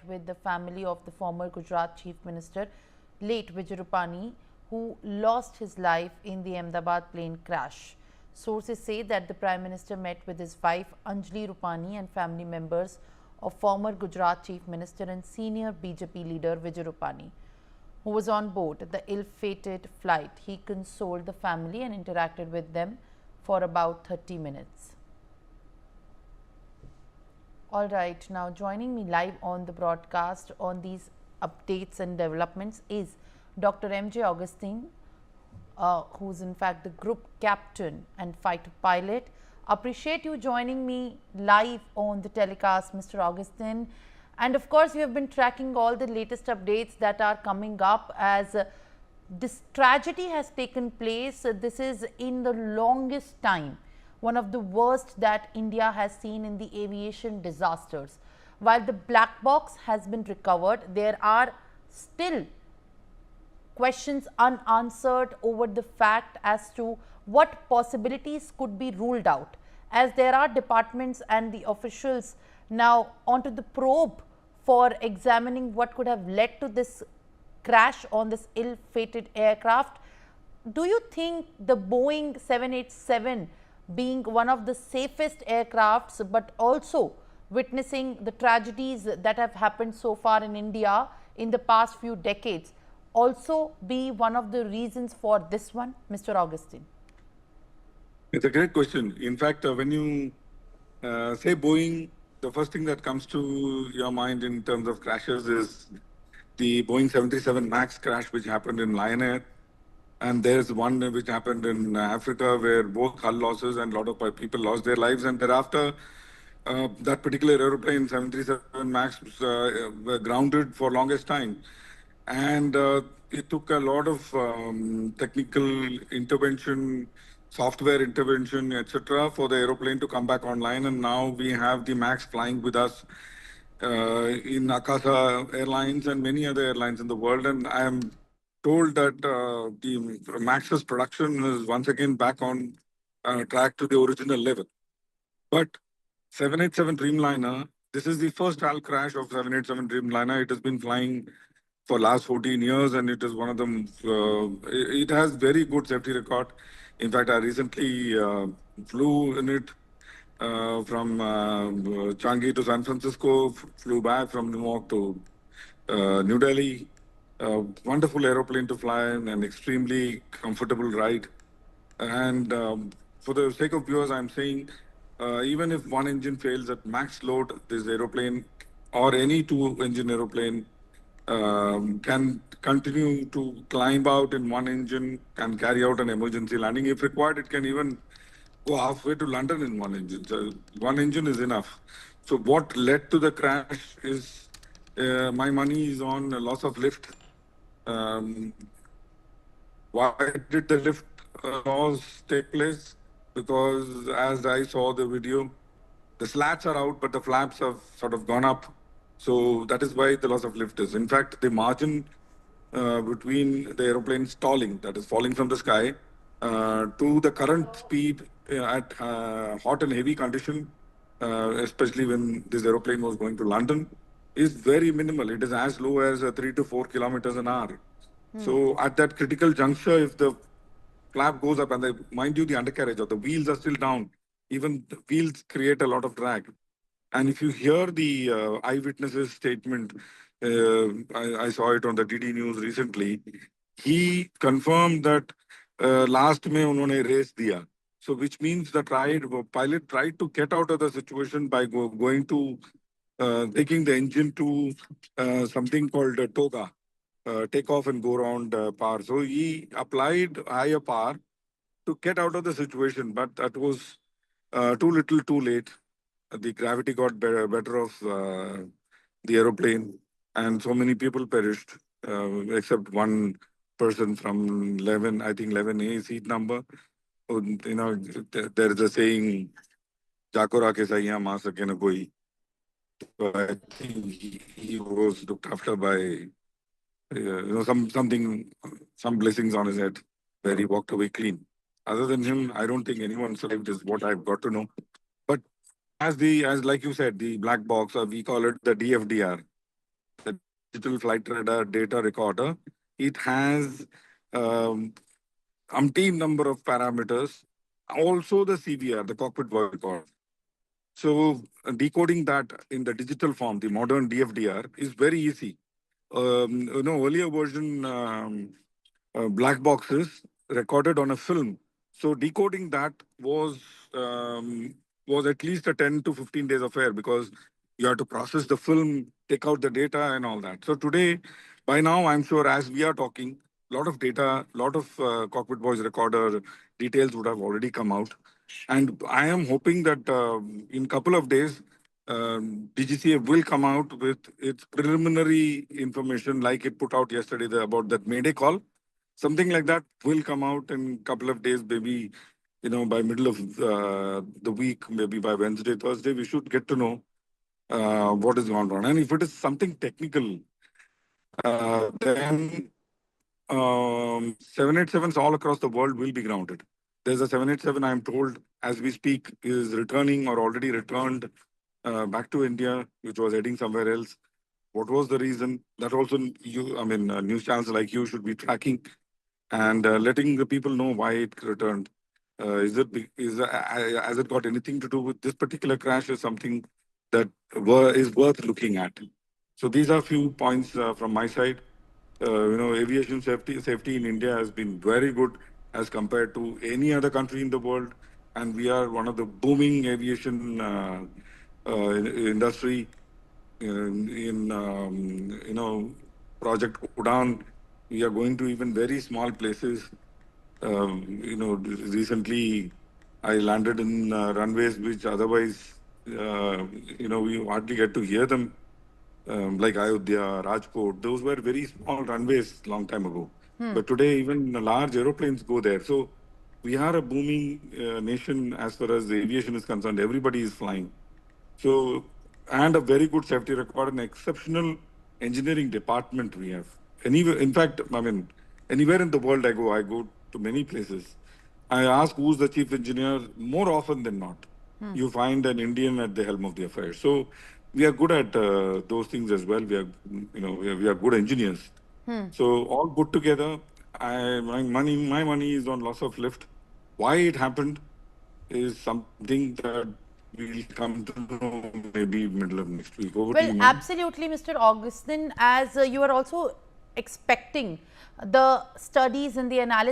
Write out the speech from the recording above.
with the family of the former Gujarat Chief Minister, late Vijay Rupani, who lost his life in the Ahmedabad plane crash. Sources say that the Prime Minister met with his wife Anjali Rupani and family members of former Gujarat Chief Minister and senior BJP leader Vijay Rupani, who was on board the ill-fated flight. He consoled the family and interacted with them for about 30 minutes. All right, now joining me live on the broadcast on these updates and developments is Dr. M.J. Augustine, who's in fact the group captain and fighter pilot. Appreciate you joining me live on the telecast, Mr. Augustine. And of course, you have been tracking all the latest updates that are coming up as this tragedy has taken place. This is in the longest time, one of the worst that India has seen in the aviation disasters. While the black box has been recovered, there are still questions unanswered over the fact as to what possibilities could be ruled out, as there are departments and the officials now onto the probe for examining what could have led to this crash on this ill-fated aircraft. Do you think the Boeing 787 being one of the safest aircrafts, but also witnessing the tragedies that have happened so far in India in the past few decades, also be one of the reasons for this one, Mr. Augustine? It's a great question. In fact, when you say Boeing, the first thing that comes to your mind in terms of crashes is the Boeing 737 MAX crash, which happened in Lion Air. And there's one which happened in Africa where both hull losses and a lot of people lost their lives. And thereafter, that particular aeroplane, 737 MAX, were grounded for longest time. And it took a lot of technical intervention, software intervention, etc., for the aeroplane to come back online. And now we have the MAX flying with us in Akasa Airlines and many other airlines in the world. And I am told that the MAX's production is once again back on track to the original level. But 787 Dreamliner, this is the first HAL crash of 787 Dreamliner. It has been flying for last 14 years, and it is one of them. It has very good safety record. In fact, I recently flew in it from Changi to San Francisco, flew back from New York to New Delhi. Wonderful aeroplane to fly, an extremely comfortable ride. And for the sake of viewers, I'm saying even if one engine fails at max load, this aeroplane or any two-engine aeroplane can continue to climb out in one engine, can carry out an emergency landing. If required, it can even go halfway to London in one engine. So one engine is enough. So what led to the crash is my money is on loss of lift. Why did the lift loss take place? Because as I saw the video, the slats are out, but the flaps have sort of gone up. So that is why the loss of lift is. In fact, the margin between the aeroplane stalling, that is falling from the sky, to the current speed at hot and heavy condition, especially when this aeroplane was going to London, is very minimal. It is as low as 3 to 4 kilometers an hour. So at that critical juncture, if the flap goes up and mind you, the undercarriage or the wheels are still down, even the wheels create a lot of drag. And if you hear the eyewitness's statement, I saw it on the DD News recently, he confirmed that last May unhone race diya. So which means the pilot tried to get out of the situation by going to taking the engine to something called toga, take off and go around power. So he applied higher power to get out of the situation, but that was too little, too late. The gravity got better of the aeroplane, and so many people perished, except one person from 11, I think 11A seat number. You know, there is a saying, "Jakora ke sahiya ma sake na koi." So I think he was looked after by some blessings on his head, where he walked away clean. Other than him, I don't think anyone survived, is what I've got to know. But as like you said, the black box, or we call it the DFDR, digital flight radar data recorder. It has um, umpteen number of parameters, also the CVR, the cockpit voice recorder. So decoding that in the digital form, the modern DFDR, is very easy. Earlier version black boxes recorded on a film. So decoding that was at least a 10 to 15 days affair, because you have to process the film, take out the data and all that. So today, by now, I'm sure as we are talking, a lot of data, lot of cockpit voice recorder details would have already come out. And I am hoping that in couple of days, DGCA will come out with its preliminary information, like it put out yesterday about that Mayday call. Something like that will come out in a couple of days, maybe, by middle of the week, maybe by Wednesday, Thursday, we should get to know what is going on. And if it is something technical, then 787s all across the world will be grounded. There's a 787, I'm told, as we speak, is returning or already returned back to India, which was heading somewhere else. What was the reason? That also, news channels like you should be tracking and letting the people know why it returned. Has it got anything to do with this particular crash, or something that is worth looking at? So these are few points from my side. Aviation safety in India has been very good as compared to any other country in the world, and we are one of the booming aviation industry in Project Udan. We are going to even very small places. Recently I landed in runways which otherwise, we hardly get to hear them, like Ayodhya, Rajkot. Those were very small runways long time ago. But today, even large aeroplanes go there. So we are a booming nation as far as the aviation is concerned. Everybody is flying. So, and a very good safety record, an exceptional engineering department we have. Anywhere, in fact, anywhere in the world I go to many places. I ask who's the chief engineer. More often than not, you find an Indian at the helm of the affair. So we are good at those things as well. We are good engineers. So all put together, my money is on loss of lift. Why it happened is something that we'll come to know maybe middle of next week. Over to Well, you, ma'am. absolutely, Mr. Augustine, as you are also expecting the studies and the analysis